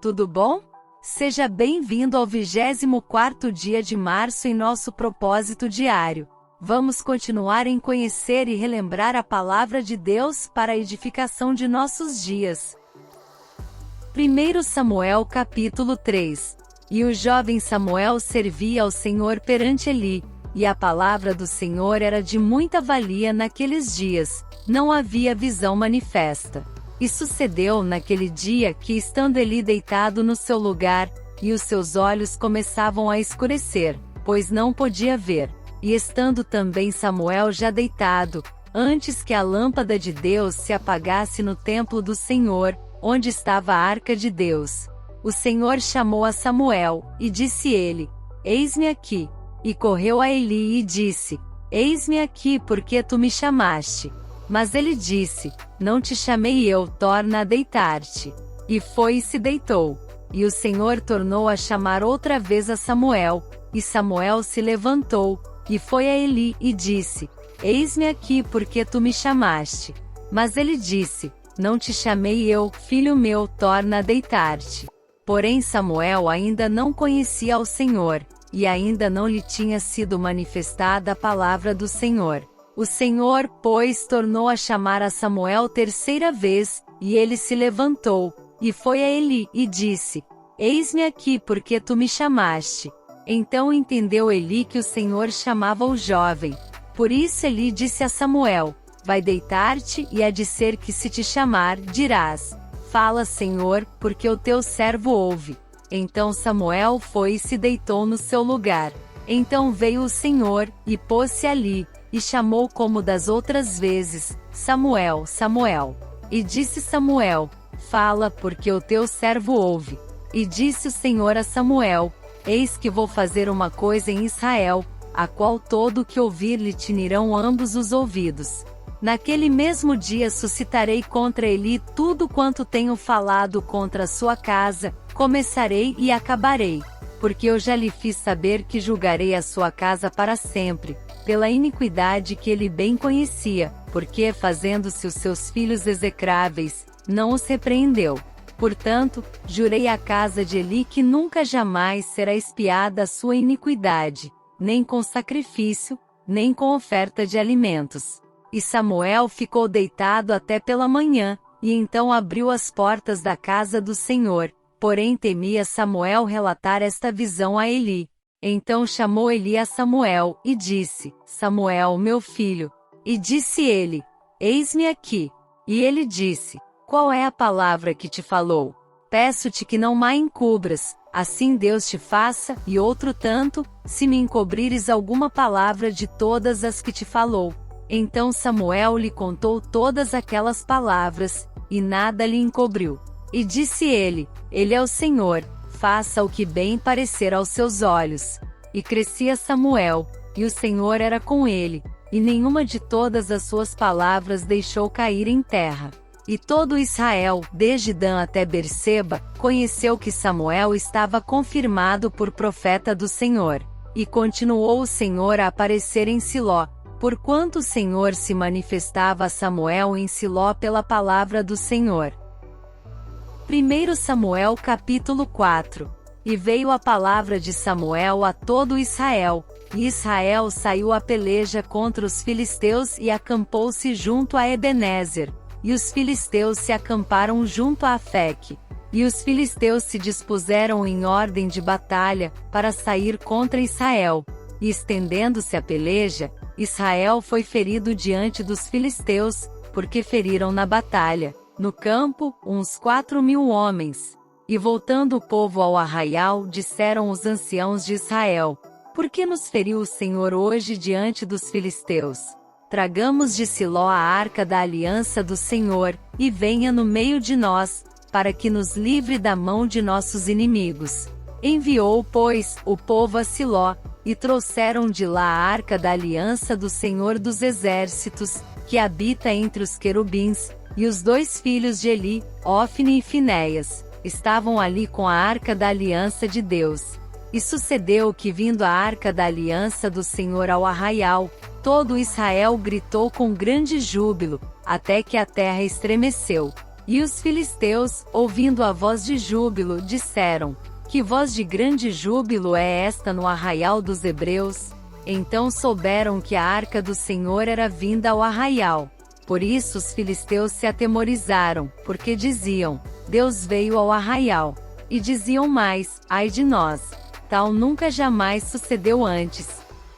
tudo bom? Seja bem-vindo ao 24º dia de março em nosso propósito diário. Vamos continuar em conhecer e relembrar a palavra de Deus para a edificação de nossos dias. 1 Samuel capítulo 3. E o jovem Samuel servia ao Senhor perante Eli, e a palavra do Senhor era de muita valia naqueles dias, não havia visão manifesta. E sucedeu naquele dia que, estando Eli deitado no seu lugar, e os seus olhos começavam a escurecer, pois não podia ver, e estando também Samuel já deitado, antes que a lâmpada de Deus se apagasse no templo do Senhor, onde estava a arca de Deus, o Senhor chamou a Samuel, e disse ele: Eis-me aqui. E correu a Eli e disse: Eis-me aqui, porque tu me chamaste. Mas ele disse: Não te chamei eu, torna a deitar-te. E foi e se deitou. E o Senhor tornou a chamar outra vez a Samuel, e Samuel se levantou, e foi a Eli, e disse: Eis-me aqui, porque tu me chamaste. Mas ele disse: Não te chamei eu, filho meu, torna a deitar-te. Porém Samuel ainda não conhecia ao Senhor, e ainda não lhe tinha sido manifestada a palavra do Senhor. O Senhor, pois, tornou a chamar a Samuel terceira vez, e ele se levantou, e foi a Eli, e disse: Eis-me aqui, porque tu me chamaste. Então entendeu Eli que o Senhor chamava o jovem. Por isso Eli disse a Samuel: Vai deitar-te, e há de ser que, se te chamar, dirás: Fala, Senhor, porque o teu servo ouve. Então Samuel foi e se deitou no seu lugar. Então veio o Senhor, e pôs-se ali, e chamou como das outras vezes: Samuel, Samuel. E disse Samuel: Fala, porque o teu servo ouve. E disse o Senhor a Samuel: Eis que vou fazer uma coisa em Israel, a qual todo o que ouvir lhe tinirão ambos os ouvidos. Naquele mesmo dia suscitarei contra Eli tudo quanto tenho falado contra a sua casa, começarei e acabarei. Porque eu já lhe fiz saber que julgarei a sua casa para sempre, pela iniquidade que ele bem conhecia, porque, fazendo-se os seus filhos execráveis, não os repreendeu. Portanto, jurei à casa de Eli que nunca jamais será expiada a sua iniquidade, nem com sacrifício, nem com oferta de alimentos. E Samuel ficou deitado até pela manhã, e então abriu as portas da casa do Senhor. Porém temia Samuel relatar esta visão a Eli. Então chamou Eli a Samuel, e disse: Samuel, meu filho. E disse ele: Eis-me aqui. E ele disse: Qual é a palavra que te falou? Peço-te que não m'a encubras, assim Deus te faça, e outro tanto, se me encobrires alguma palavra de todas as que te falou. Então Samuel lhe contou todas aquelas palavras, e nada lhe encobriu. E disse ele: Ele é o Senhor, faça o que bem parecer aos seus olhos. E crescia Samuel, e o Senhor era com ele, e nenhuma de todas as suas palavras deixou cair em terra. E todo Israel, desde Dan até Berseba, conheceu que Samuel estava confirmado por profeta do Senhor. E continuou o Senhor a aparecer em Siló, porquanto o Senhor se manifestava a Samuel em Siló pela palavra do Senhor. 1 Samuel capítulo 4. E veio a palavra de Samuel a todo Israel, e Israel saiu à peleja contra os filisteus e acampou-se junto a Ebenezer, e os filisteus se acamparam junto a Afeque. E os filisteus se dispuseram em ordem de batalha, para sair contra Israel. E estendendo-se a peleja, Israel foi ferido diante dos filisteus, porque feriram na batalha, no campo, uns 4.000 homens. E voltando o povo ao arraial, disseram os anciãos de Israel: Por que nos feriu o Senhor hoje diante dos filisteus? Tragamos de Siló a arca da aliança do Senhor, e venha no meio de nós, para que nos livre da mão de nossos inimigos. Enviou, pois, o povo a Siló, e trouxeram de lá a arca da aliança do Senhor dos exércitos, que habita entre os querubins. E os dois filhos de Eli, Ofni e Finéias, estavam ali com a arca da aliança de Deus. E sucedeu que, vindo a arca da aliança do Senhor ao arraial, todo Israel gritou com grande júbilo, até que a terra estremeceu. E os filisteus, ouvindo a voz de júbilo, disseram: Que voz de grande júbilo é esta no arraial dos hebreus? Então souberam que a arca do Senhor era vinda ao arraial. Por isso os filisteus se atemorizaram, porque diziam: Deus veio ao arraial. E diziam mais: Ai de nós! Tal nunca jamais sucedeu antes.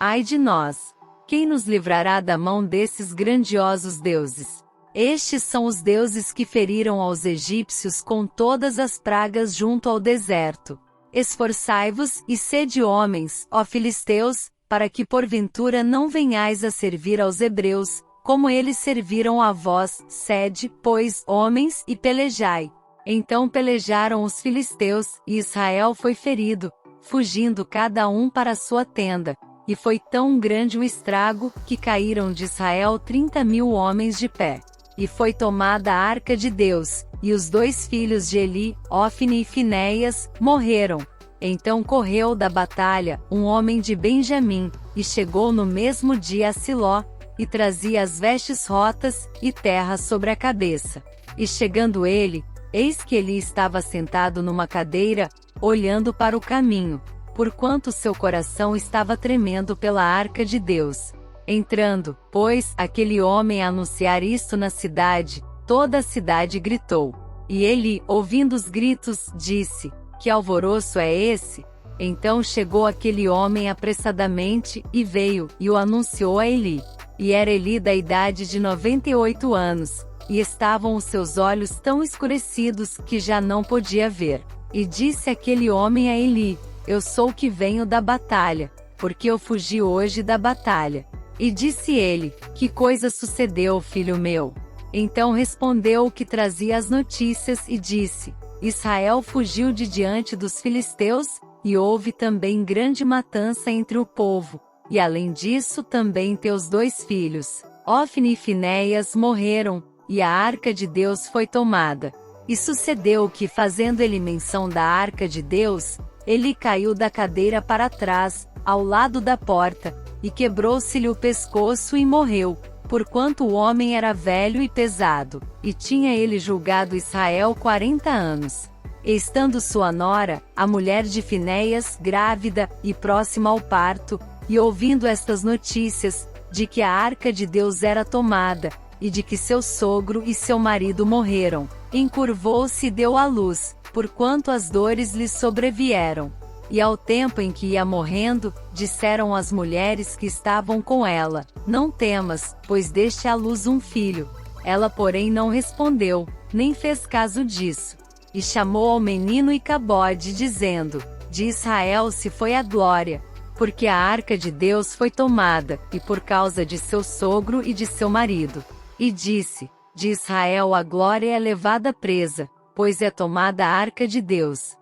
Ai de nós! Quem nos livrará da mão desses grandiosos deuses? Estes são os deuses que feriram aos egípcios com todas as pragas junto ao deserto. Esforçai-vos e sede homens, ó filisteus, para que porventura não venhais a servir aos hebreus, como eles serviram a vós. Sede, pois, homens, e pelejai. Então pelejaram os filisteus, e Israel foi ferido, fugindo cada um para sua tenda. E foi tão grande o estrago, que caíram de Israel 30.000 homens de pé. E foi tomada a arca de Deus, e os 2 filhos de Eli, Ofni e Finéias, morreram. Então correu da batalha um homem de Benjamim, e chegou no mesmo dia a Siló, e trazia as vestes rotas, e terra sobre a cabeça. E chegando ele, eis que Eli estava sentado numa cadeira, olhando para o caminho, porquanto seu coração estava tremendo pela arca de Deus. Entrando, pois, aquele homem a anunciar isto na cidade, toda a cidade gritou. E Eli, ouvindo os gritos, disse: Que alvoroço é esse? Então chegou aquele homem apressadamente, e veio, e o anunciou a Eli. E era Eli da idade de 98 anos, e estavam os seus olhos tão escurecidos, que já não podia ver. E disse aquele homem a Eli: Eu sou que venho da batalha, porque eu fugi hoje da batalha. E disse ele: Que coisa sucedeu, filho meu? Então respondeu o que trazia as notícias e disse: Israel fugiu de diante dos filisteus, e houve também grande matança entre o povo. E além disso também teus 2 filhos, Ofni e Finéias, morreram, e a arca de Deus foi tomada. E sucedeu que, fazendo ele menção da arca de Deus, ele caiu da cadeira para trás, ao lado da porta, e quebrou-se-lhe o pescoço e morreu, porquanto o homem era velho e pesado, e tinha ele julgado Israel 40 anos. E estando sua nora, a mulher de Finéias, grávida, e próxima ao parto, e ouvindo estas notícias, de que a arca de Deus era tomada, e de que seu sogro e seu marido morreram, encurvou-se e deu à luz, porquanto as dores lhe sobrevieram. E ao tempo em que ia morrendo, disseram as mulheres que estavam com ela: Não temas, pois deste à luz um filho. Ela porém não respondeu, nem fez caso disso. E chamou ao menino Icabode, dizendo: De Israel se foi a glória, porque a arca de Deus foi tomada, e por causa de seu sogro e de seu marido. E disse: De Israel a glória é levada presa, pois é tomada a arca de Deus.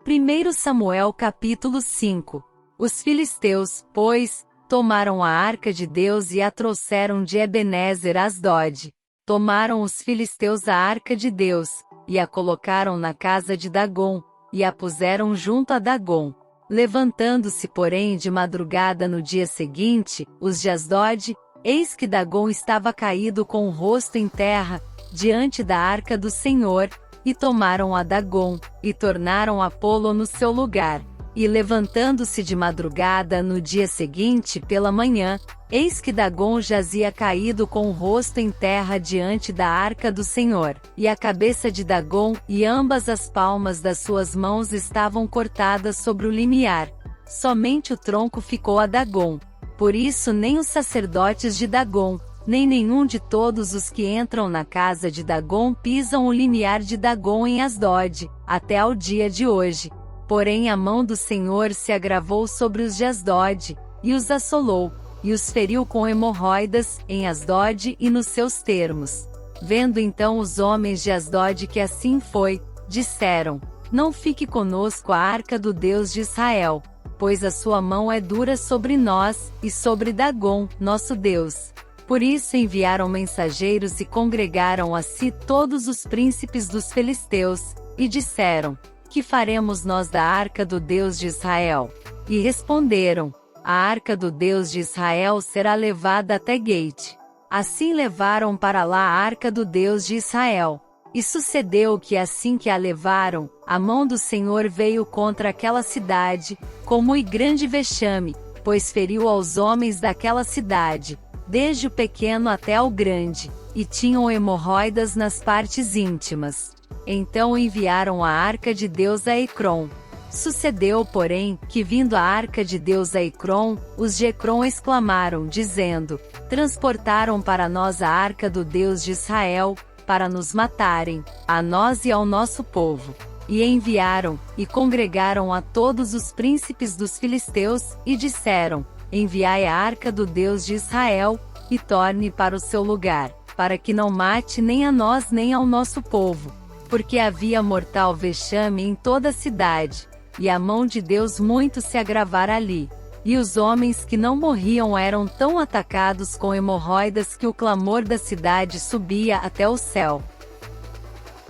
1 Samuel capítulo 5. Os filisteus, pois, tomaram a arca de Deus e a trouxeram de Ebenezer a Asdod. Tomaram os filisteus a arca de Deus, e a colocaram na casa de Dagom, e a puseram junto a Dagom. Levantando-se porém de madrugada no dia seguinte, os de Asdod, eis que Dagom estava caído com o rosto em terra, diante da arca do Senhor, e tomaram a Dagom, e tornaram a pô-lo no seu lugar. E levantando-se de madrugada no dia seguinte pela manhã, eis que Dagom jazia caído com o rosto em terra diante da arca do Senhor, e a cabeça de Dagom, e ambas as palmas das suas mãos estavam cortadas sobre o limiar. Somente o tronco ficou a Dagom. Por isso nem os sacerdotes de Dagom, nem nenhum de todos os que entram na casa de Dagom pisam o limiar de Dagom em Asdod, até ao dia de hoje. Porém a mão do Senhor se agravou sobre os de Asdod, e os assolou, e os feriu com hemorroidas, em Asdod e nos seus termos. Vendo então os homens de Asdod que assim foi, disseram: Não fique conosco a arca do Deus de Israel, pois a sua mão é dura sobre nós, e sobre Dagom, nosso Deus. Por isso enviaram mensageiros e congregaram a si todos os príncipes dos filisteus, e disseram: Que faremos nós da arca do Deus de Israel? E responderam: A arca do Deus de Israel será levada até Gate. Assim levaram para lá a arca do Deus de Israel. E sucedeu que assim que a levaram, a mão do Senhor veio contra aquela cidade, com muito grande vexame, pois feriu aos homens daquela cidade, desde o pequeno até o grande, e tinham hemorroidas nas partes íntimas. Então enviaram a arca de Deus a Ecrom. Sucedeu, porém, que vindo a arca de Deus a Ecrom, os de Ecrom exclamaram, dizendo: transportaram para nós a arca do Deus de Israel, para nos matarem, a nós e ao nosso povo. E enviaram, e congregaram a todos os príncipes dos filisteus, e disseram: enviai a arca do Deus de Israel, e torne para o seu lugar, para que não mate nem a nós nem ao nosso povo. Porque havia mortal vexame em toda a cidade, e a mão de Deus muito se agravara ali. E os homens que não morriam eram tão atacados com hemorroidas que o clamor da cidade subia até o céu.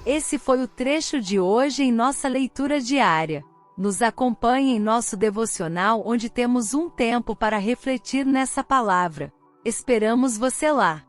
Esse foi o trecho de hoje em nossa leitura diária. Nos acompanhe em nosso devocional onde temos um tempo para refletir nessa palavra. Esperamos você lá!